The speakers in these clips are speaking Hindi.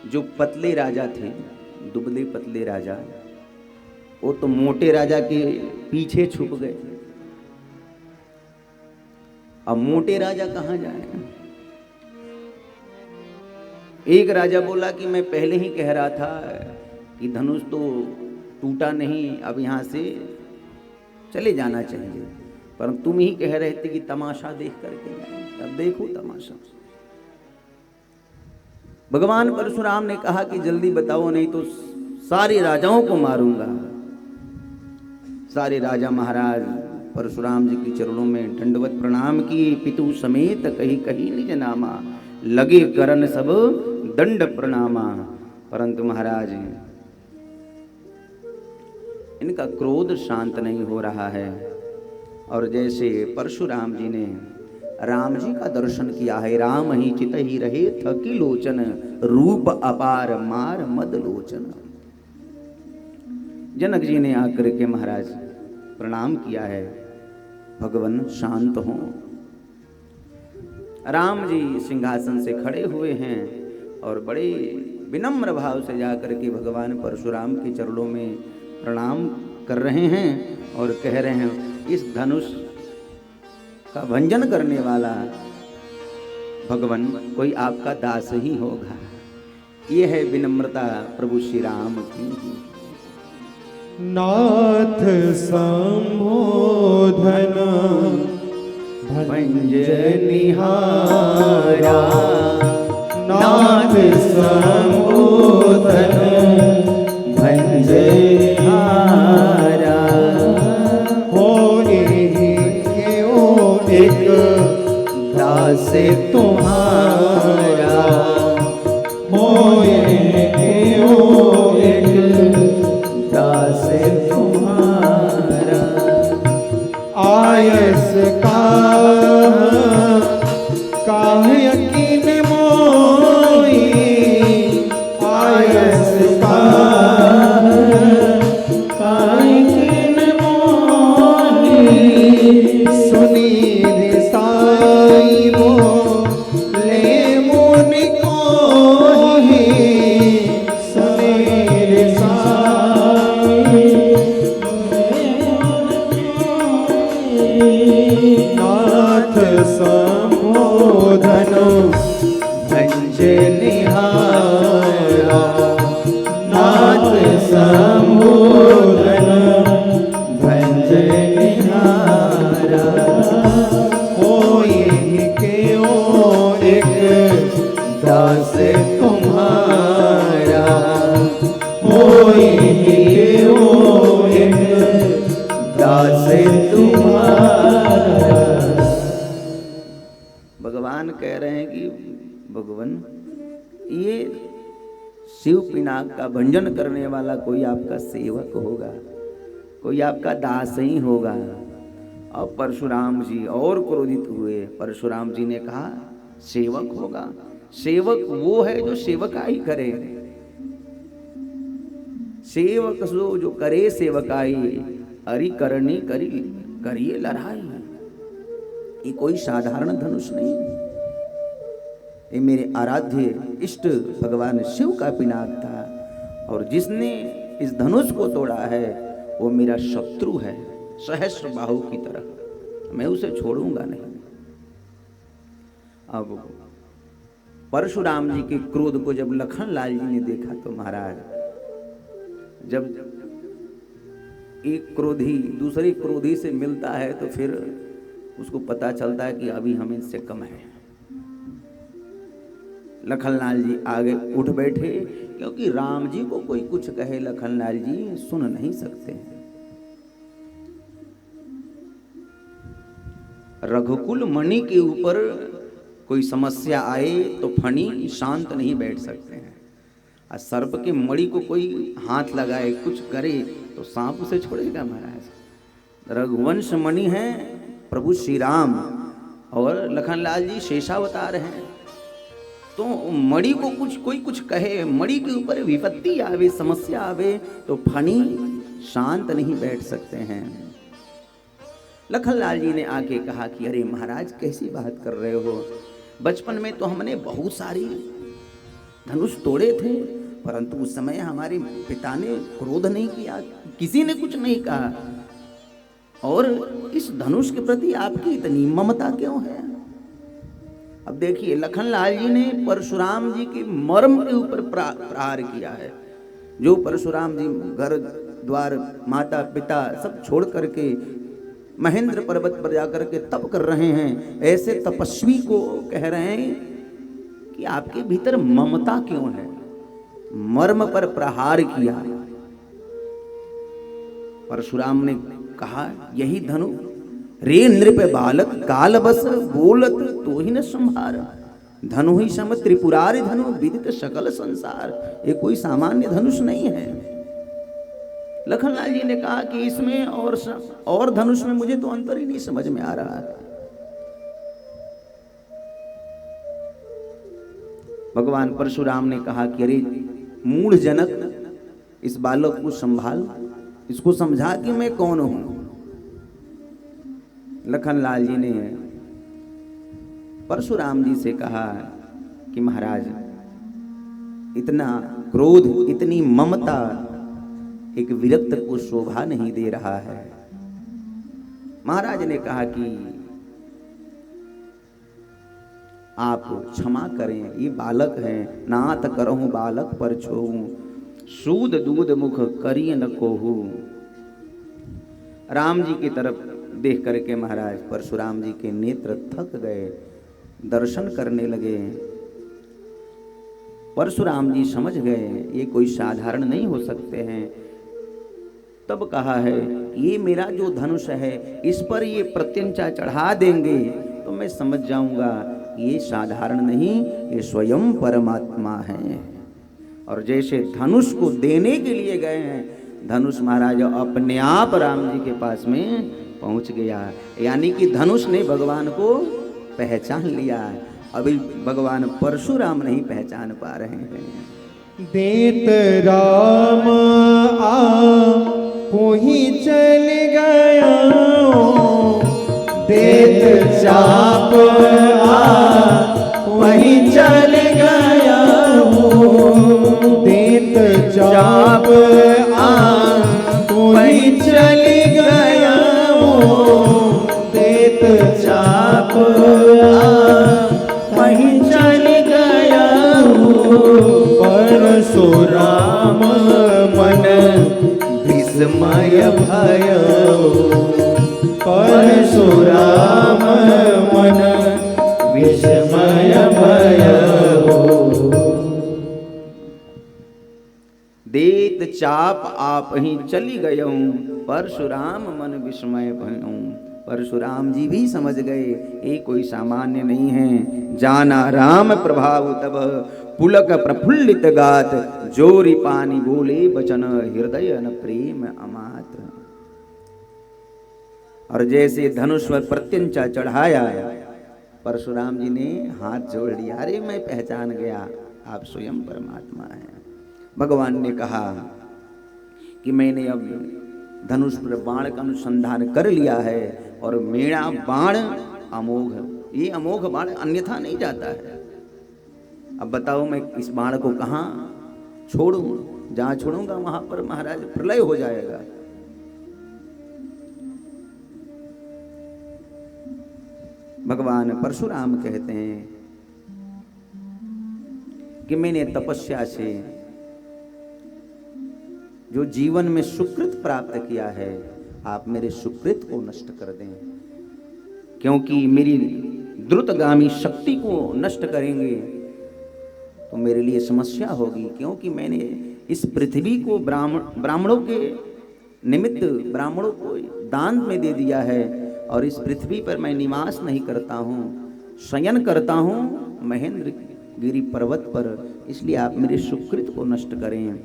जो पतले राजा थे, दुबले पतले राजा, वो तो मोटे राजा के पीछे छुप गए। अब मोटे राजा कहां जाए? एक राजा बोला कि मैं पहले ही कह रहा था कि धनुष तो टूटा नहीं, अब यहां से चले जाना चाहिए, पर तुम ही कह रहे थे कि तमाशा देख करके जाए। अब देखो तमाशा। भगवान परशुराम ने कहा कि जल्दी बताओ, नहीं तो सारे राजाओं को मारूंगा। सारे राजा महाराज परशुराम जी के चरणों में दंडवत प्रणाम किए। पितु समेत कही कही निज नामा, लगे करन सब दंड प्रणामा। परंतु महाराज इनका क्रोध शांत नहीं हो रहा है। और जैसे परशुराम जी ने राम जी का दर्शन किया है, राम ही चित ही रहे थकी लोचन, रूप अपार मार मद लोचन। जनक जी ने आकर के महाराज प्रणाम किया है, भगवान शांत हो। राम जी सिंहासन से खड़े हुए हैं और बड़े विनम्र भाव से जाकर के भगवान परशुराम के चरणों में प्रणाम कर रहे हैं और कह रहे हैं, इस धनुष का भंजन करने वाला भगवान कोई आपका दास ही होगा। ये है विनम्रता प्रभु श्री राम की। नाथ संबोधन भंजनिहारा, नाथ संबोधन भंजनिहारा, एक दास तुम्हारा, होए एक दास तुम्हारा। आयस काह यकीन मोई, आयस काह यकीन मोई, सुनी साई बोले मुनि कोहि, सुनी साई नाथ संबोधन भंजनिहारा, नाथ संबोधन भंजनिहारा। होई क्यों एक दास तुम्हारा, होई क्यों एक दास तुम्हारा। भगवान कह रहे हैं कि भगवान, ये शिव पिनाक का भंजन करने वाला कोई आपका सेवक होगा, कोई आपका दास ही होगा। अब परशुराम जी और क्रोधित हुए। परशुराम जी ने कहा, सेवक होगा? सेवक वो है जो सेवकाई करे। सेवक जो करे सेवकाई, अरि करनी करी करिए लड़ाई। ये कोई साधारण धनुष नहीं, ये मेरे आराध्य इष्ट भगवान शिव का पिनाक था, और जिसने इस धनुष को तोड़ा है वो मेरा शत्रु है, सहस्र बाहु की तरह। मैं उसे छोड़ूंगा नहीं। अब परशुराम जी के क्रोध को जब लखन लाल जी ने देखा तो महाराज, जब एक क्रोधी दूसरे क्रोधी से मिलता है तो फिर उसको पता चलता है कि अभी हम इससे कम है। लखनलाल जी आगे उठ बैठे, क्योंकि राम जी को कोई कुछ कहे लखनलाल जी सुन नहीं सकते। रघुकुल मणि के ऊपर कोई समस्या आए तो फणी शांत नहीं बैठ सकते हैं। और सर्प के मणि को कोई हाथ लगाए कुछ करे तो सांप उसे छोड़ेगा महाराज। रघुवंश मणि है प्रभु श्री राम, और लखनलाल जी शेषावतार हैं। तो मणि को कोई कुछ कहे, मणि के ऊपर विपत्ति आवे, समस्या आवे तो फणी शांत नहीं बैठ सकते हैं। लखनलाल जी ने आके कहा कि अरे महाराज कैसी बात कर रहे हो, बचपन में तो हमने बहुत सारी धनुष तोड़े थे, परंतु उस समय हमारे पिता ने क्रोध नहीं किया, किसी ने कुछ नहीं कहा। और इस धनुष के प्रति आपकी इतनी ममता क्यों है? अब देखिए, लखनलाल जी ने परशुराम जी के मर्म के ऊपर प्रहार किया है। जो परशुराम जी घर द्वार माता पिता सब छोड़ करके महेंद्र पर्वत पर जाकर के तप कर रहे हैं, ऐसे तपस्वी को कह रहे हैं कि आपके भीतर ममता क्यों है? मर्म पर प्रहार किया। परशुराम ने कहा, यही धनु रे नृप बालक काल बस बोलत तो ही न संभार, धनु ही सम त्रिपुरारि धनु विदित सकल संसार। ये कोई सामान्य धनुष नहीं है। लखनलाल जी ने कहा कि इसमें और धनुष में मुझे तो अंतर ही नहीं समझ में आ रहा है। भगवान परशुराम ने कहा कि अरे मूढ़ जनक, इस बालक को संभाल, इसको समझा कि मैं कौन हूं। लखनलाल जी ने परशुराम जी से कहा कि महाराज, इतना क्रोध, इतनी ममता एक विरक्त को शोभा नहीं दे रहा है। महाराज ने कहा कि आप क्षमा करें, ये बालक हैं, नाथ करहूं बालक पर छोहूं, सूद दूध मुख करिए न कोहू। राम जी की तरफ देख करके महाराज परशुराम जी के नेत्र थक गए, दर्शन करने लगे। परशुराम जी समझ गए ये कोई साधारण नहीं हो सकते हैं। तब कहा है, ये मेरा जो धनुष है, इस पर ये प्रत्यंचा चढ़ा देंगे तो मैं समझ जाऊंगा ये साधारण नहीं, ये स्वयं परमात्मा है। और जैसे धनुष को देने के लिए गए हैं, धनुष महाराज अपने आप राम जी के पास में पहुंच गया। यानी कि धनुष ने भगवान को पहचान लिया। अभी भगवान परशुराम नहीं पहचान पा रहे हैं। देत राम ही चल गया, देत चाप वहीं चल गया, देत चाप वहीं चल गया, देत चाप वहीं चल गया। परशुराम मन विस्मय भयो, परशुराम मन विस्मय भयो। देत चाप आप ही चली गयऊं, परशुराम मन विस्मय भयऊं। परशुराम जी भी समझ गए ये कोई सामान्य नहीं है। जाना राम प्रभाव तब पुलक प्रफुल्लित गात, जोरी पानी बोले बचन हृदय न प्रेम अमात। और जैसे धनुष पर प्रत्यंचा चढ़ाया, परशुराम जी ने हाथ जोड़ लिया, अरे मैं पहचान गया आप स्वयं परमात्मा हैं। भगवान ने कहा कि मैंने अब धनुष पर बाण का अनुसंधान कर लिया है और मेरा बाण अमोघ, ये अमोघ बाण अन्यथा नहीं जाता है। अब बताओ मैं इस बाण को कहाँ छोड़ूं? जहां छोड़ूंगा वहां पर महाराज प्रलय हो जाएगा। भगवान परशुराम कहते हैं कि मैंने तपस्या से जो जीवन में सुकृत प्राप्त किया है, आप मेरे सुकृत को नष्ट कर दें, क्योंकि मेरी द्रुतगामी शक्ति को नष्ट करेंगे तो मेरे लिए समस्या होगी। क्योंकि मैंने इस पृथ्वी को ब्राह्मणों के निमित्त ब्राह्मणों को दान में दे दिया है, और इस पृथ्वी पर मैं निवास नहीं करता हूँ, शयन करता हूँ महेंद्र गिरी पर्वत पर, इसलिए आप मेरे सुकृत को नष्ट करें।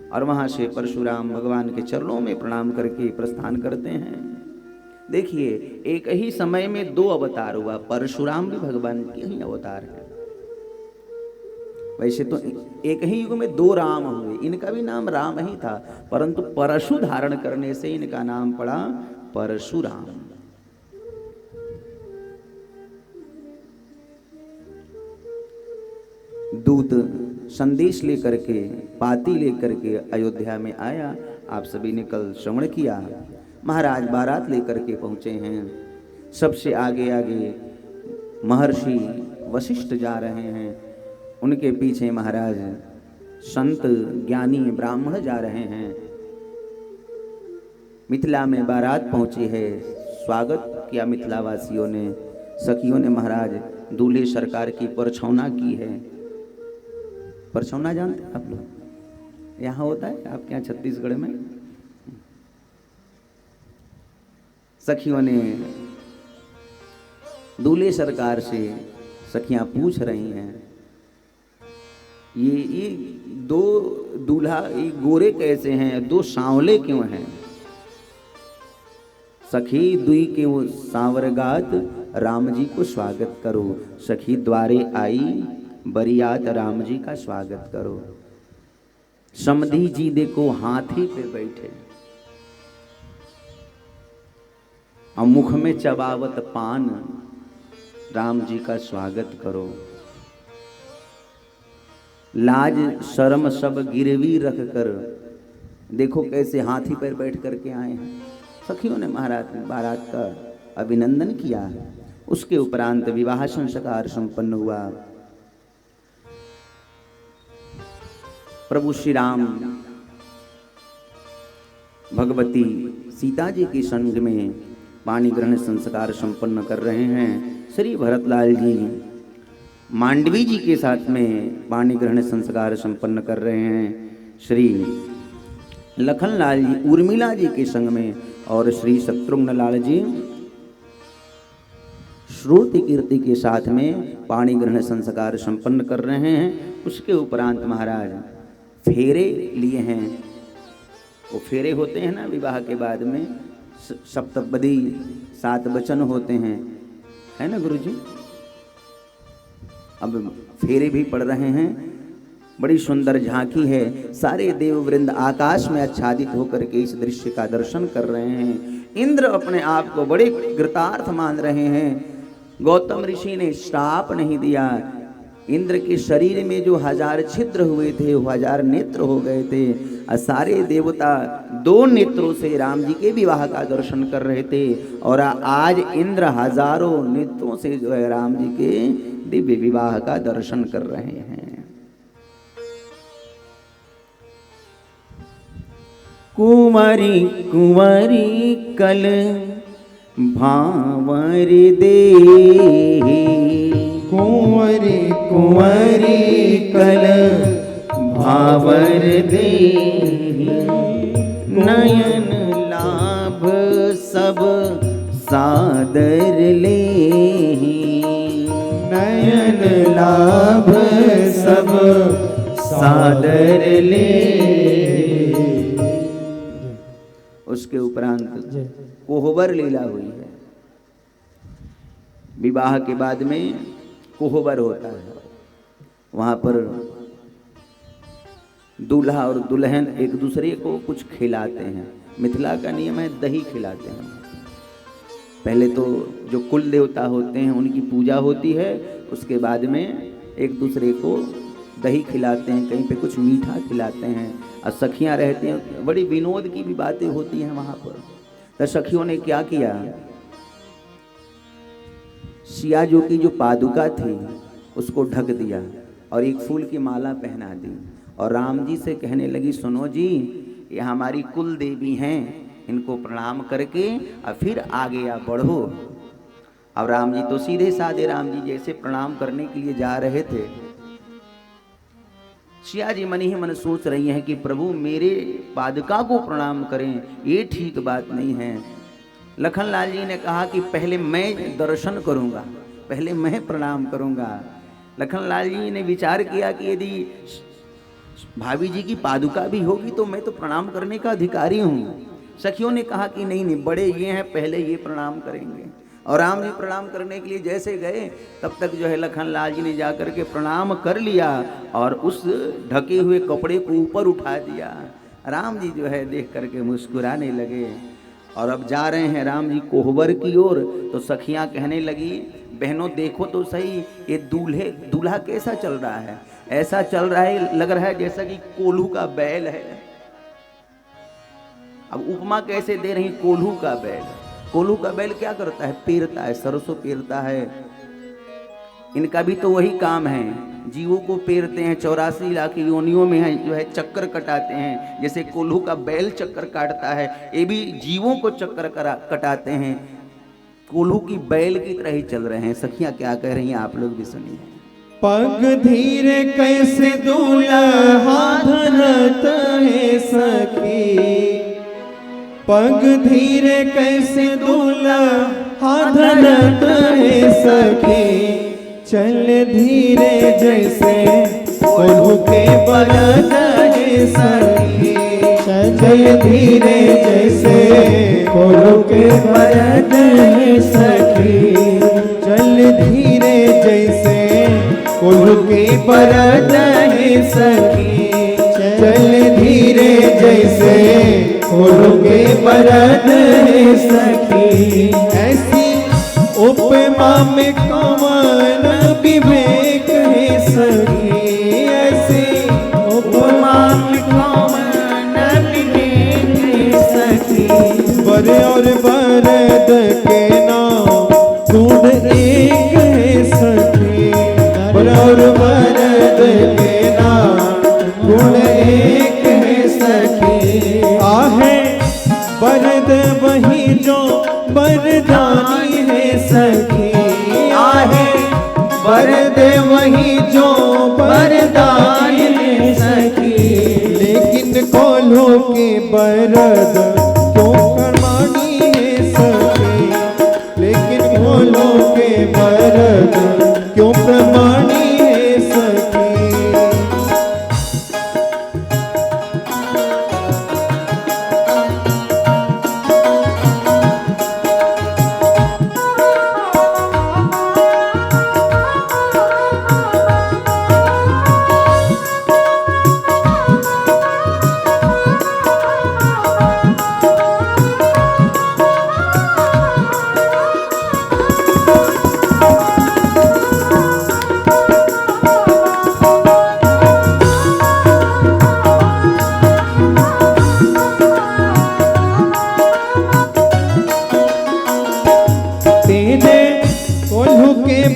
और वहाँ से परशुराम भगवान के चरणों में प्रणाम करके प्रस्थान करते हैं। देखिए, एक ही समय में दो अवतार हुआ, परशुराम भी भगवान के ही अवतार है। वैसे तो एक ही युग में दो राम हुए, इनका भी नाम राम ही था, परंतु परशु धारण करने से इनका नाम पड़ा परशुराम। दूत संदेश लेकर के, पाती लेकर के अयोध्या में आया। आप सभी ने कल श्रवण किया। महाराज बारात लेकर के पहुँचे हैं। सबसे आगे आगे महर्षि वशिष्ठ जा रहे हैं, उनके पीछे महाराज संत ज्ञानी ब्राह्मण जा रहे हैं। मिथिला में बारात पहुंची है, स्वागत किया मिथिला वासियों ने, सखियों ने महाराज दूल्हे सरकार की परछौना की है। परछौना जानते हैं आप लोग? यहाँ होता है आपके यहाँ छत्तीसगढ़ में? सखियों ने दूल्हे सरकार से, सखियां पूछ रही हैं, ये दो दूल्हा ये गोरे कैसे हैं, दो सांवले क्यों हैं? सखी दुई के वो सांवरगात, राम जी को स्वागत करो। सखी द्वारे आई, बरियात राम जी का स्वागत करो। समधी जी देखो हाथी पे बैठे, और मुख में चबावत पान, राम जी का स्वागत करो। लाज शर्म सब गिरवी रख कर देखो कैसे हाथी पर बैठ करके आए हैं। सखियों ने महाराज बारात का अभिनंदन किया। उसके उपरांत विवाह संस्कार संपन्न हुआ। प्रभु श्री राम भगवती सीता जी के संग में पानी ग्रहण संस्कार संपन्न कर रहे हैं। श्री भरतलाल जी मांडवी जी के साथ में पानी ग्रहण संस्कार संपन्न कर रहे हैं। श्री लखनलाल जी उर्मिला जी के संग में, और श्री शत्रुघ्न लाल जी श्रुति कीर्ति के साथ में पानी ग्रहण संस्कार संपन्न कर रहे हैं। उसके उपरांत महाराज फेरे लिए हैं। वो फेरे होते हैं ना विवाह के बाद में, सप्तपदी 7 वचन होते हैं, है ना गुरुजी? अब फेरे भी पड़ रहे हैं। बड़ी सुंदर झांकी है। सारे देववृंद आकाश में आच्छादित होकर के इस दृश्य का दर्शन कर रहे हैं। इंद्र अपने आप को बड़े कृतार्थ मान रहे हैं। गौतम ऋषि ने श्राप नहीं दिया। इंद्र के शरीर में जो 1000 छिद्र हुए थे वो 1000 नेत्र हो गए थे, और सारे देवता 2 नेत्रों से राम जी के विवाह का दर्शन कर रहे थे। और आज इंद्र हजारों नेत्रों से जो है राम जी के दिव्य विवाह का दर्शन कर रहे हैं। कुंवरी कुंवरी कल भावर दे, कुंवरी कुंवरी कल भावर दे, नयन लाभ सब सादर ले, नयन लाभ सब सादर ले। उसके उपरांत कोहबर लीला हुई है। विवाह के बाद में कोहबर होता है। वहां पर दूल्हा और दुल्हन एक दूसरे को कुछ खिलाते हैं। मिथिला का नियम है दही खिलाते हैं। पहले तो जो कुल देवता होते हैं उनकी पूजा होती है, उसके बाद में एक दूसरे को दही खिलाते हैं, कहीं पे कुछ मीठा खिलाते हैं, और सखियां रहती हैं। बड़ी विनोद की भी बातें होती हैं वहां पर। तो सखियों ने क्या किया, सिया जो की जो पादुका थी उसको ढक दिया और एक फूल की माला पहना दी, और राम जी से कहने लगी, सुनो जी, ये हमारी कुल देवी हैं, इनको प्रणाम करके और फिर आगे आप बढ़ो। अब राम जी तो सीधे साधे राम जी जैसे प्रणाम करने के लिए जा रहे थे। सिया जी मन ही मन सोच रही हैं कि प्रभु मेरे पादुका को प्रणाम करें, ये ठीक बात नहीं है। लखनलाल जी ने कहा कि पहले मैं दर्शन करूंगा, पहले मैं प्रणाम करूंगा। लखनलाल जी ने विचार किया कि यदि भाभी जी की पादुका भी होगी तो मैं तो प्रणाम करने का अधिकारी हूँ। सखियों ने कहा कि नहीं नहीं, बड़े ये हैं, पहले ये प्रणाम करेंगे। और राम जी प्रणाम करने के लिए जैसे गए तब तक जो है लखनलाल जी ने जाकर के प्रणाम कर लिया और उस ढके हुए कपड़े को ऊपर उठा दिया। राम जी जो है देख करके मुस्कुराने लगे। और अब जा रहे हैं राम जी कोहबर की ओर, तो सखियां कहने लगी, बहनों देखो तो सही, ये दूल्हा कैसा चल रहा है। ऐसा चल रहा है, लग रहा है जैसा कि कोल्हू का बैल है। अब उपमा कैसे दे रही, कोल्हू का बैल। कोल्हू का बैल क्या करता है? पेरता है, सरसों पेरता है। इनका भी तो वही काम है, जीवों को पेरते हैं। 84 लाख योनियों में है जो है चक्कर कटाते हैं। जैसे कोल्हू का बैल चक्कर काटता है, ये भी जीवों को चक्कर कटाते हैं। कोल्हू की बैल की तरह ही चल रहे हैं। सखियां क्या कह रही हैं, आप लोग भी सुनिए। पग धीरे कैसे दूल्हा धरत है सखी, पग धीरे कैसे दूल्हा धरत है सखी। चल धीरे जैसे कोल्हू के बरत है सखी, चल धीरे जैसे कोल्हू के बरत है सखी। चल धीरे जैसे कोल्हू के बरत है सखी, चल धीरे जैसे कोल्हू के बरत है सखी। ऐसी उपमा में कौन विवेक है सखी, ऐसी उपमा में कौन विवेक है सखी। बर और बरद के नाम गुण एक है सखी, बर और बरद के नाम गुण एक है सखी। आहे बरद वही जो बरदानी है सखी, आहे बरद वही जो बरदानी है सखी। लेकिन कोल्हू के बरद क्यों प्रमाणी है सखी, लेकिन कोल्हू के बरद क्यों प्रमाणी है सखी।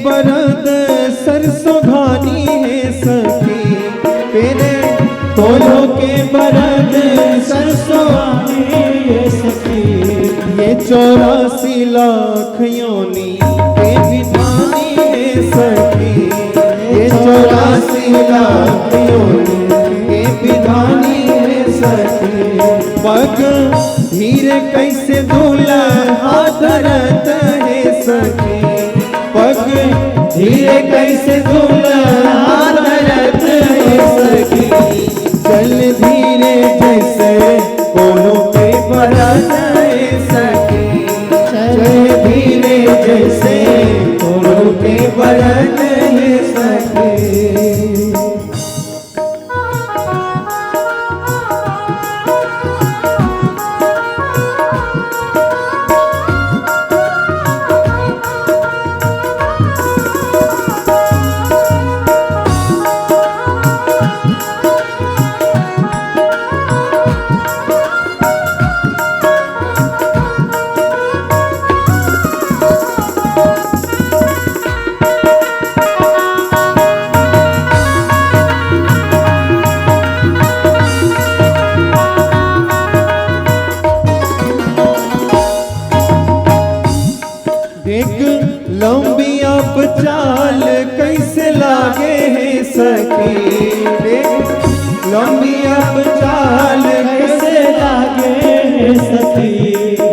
बरद सरसों घानी है सखी, तेरे कोल्हू के बरद सरसों घानी है सखी। ये 84 लाख योनि के विधानी है सखी, ये 84 लाख योनि के विधानी है सखी। पग धीरे कैसे दूल्हा धरत है सखी, पग धीरे कैसे दूल्हा धरत है सखी। चल धीरे जैसे कोल्हू के बरत है सखी, चल धीरे जैसे कोल्हू के बरत है सखी। लंबी अब चाल कैसे लागे है सखी, लंबी अब चाल कैसे लागे है सखी।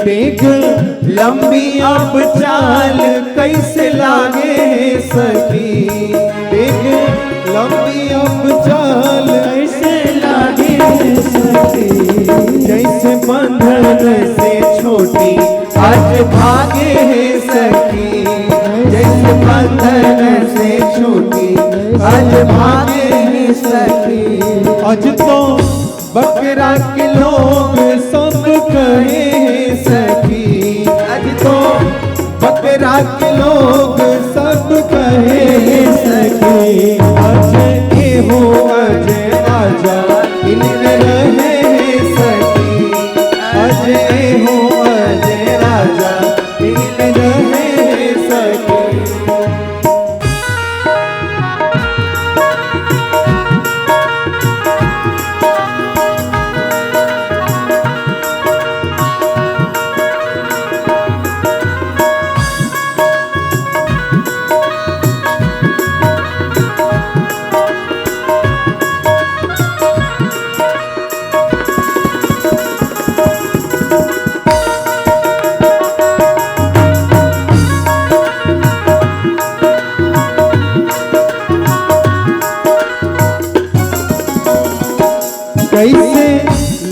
देख लंबी अब चाल कैसे लागे है सखी, देख लंबी अब चाल कैसे लागे है सखी। जैसे बंधन से छोटी आज भागे है सखी, जैसे बंधन से छोटी आज भागे है सखी। आज तो बकरा के लोग सब कहे हैं सखी, आज तो बकरा के लोग सब कहे हैं सखी। आज हो अजय राजा इनमें रहे हैं सखी, अजय हो अजय राजा इनमें रहे हैं सखी। कैसे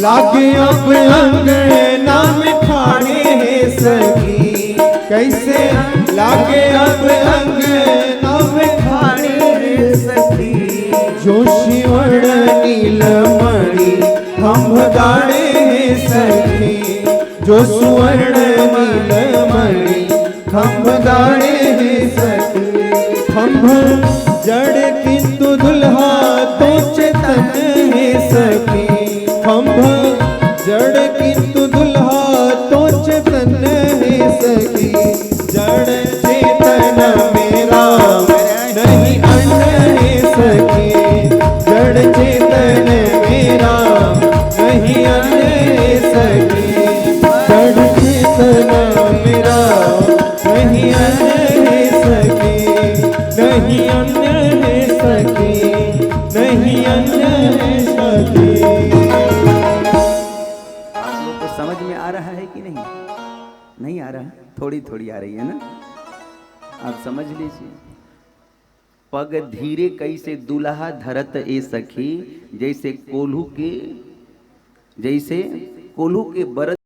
लागे अब अंगना में ठाणे हैं सखी, कैसे लागे अब अंगना में ठाणे हैं सखी। जोशी वर्ण नीलमणि हम गाड़े हैं सखी, जो सुवर्ण नीलमणि हम गाड़े हैं सखी। हम जड़ किंतु दुल्हा तो चेतन है सखी, हम जड़ किंतु दुल्हा तो चेतन है सखी। जड़ चेतन मेरा नहीं अन्न है सखी, जड़ चेतन मेरा नहीं अन्न है सखी। जड़ चेतन मेरा नहीं अन्न है सखी, नहीं अन्न है सखी, नहीं अन्न है सखी। आप लोग को समझ में आ रहा है कि नहीं? नहीं आ रहा, थोड़ी थोड़ी आ रही है ना, आप समझ लीजिए। पग धीरे कैसे दुल्हा धरत ए सखी, जैसे कोल्हू के बरत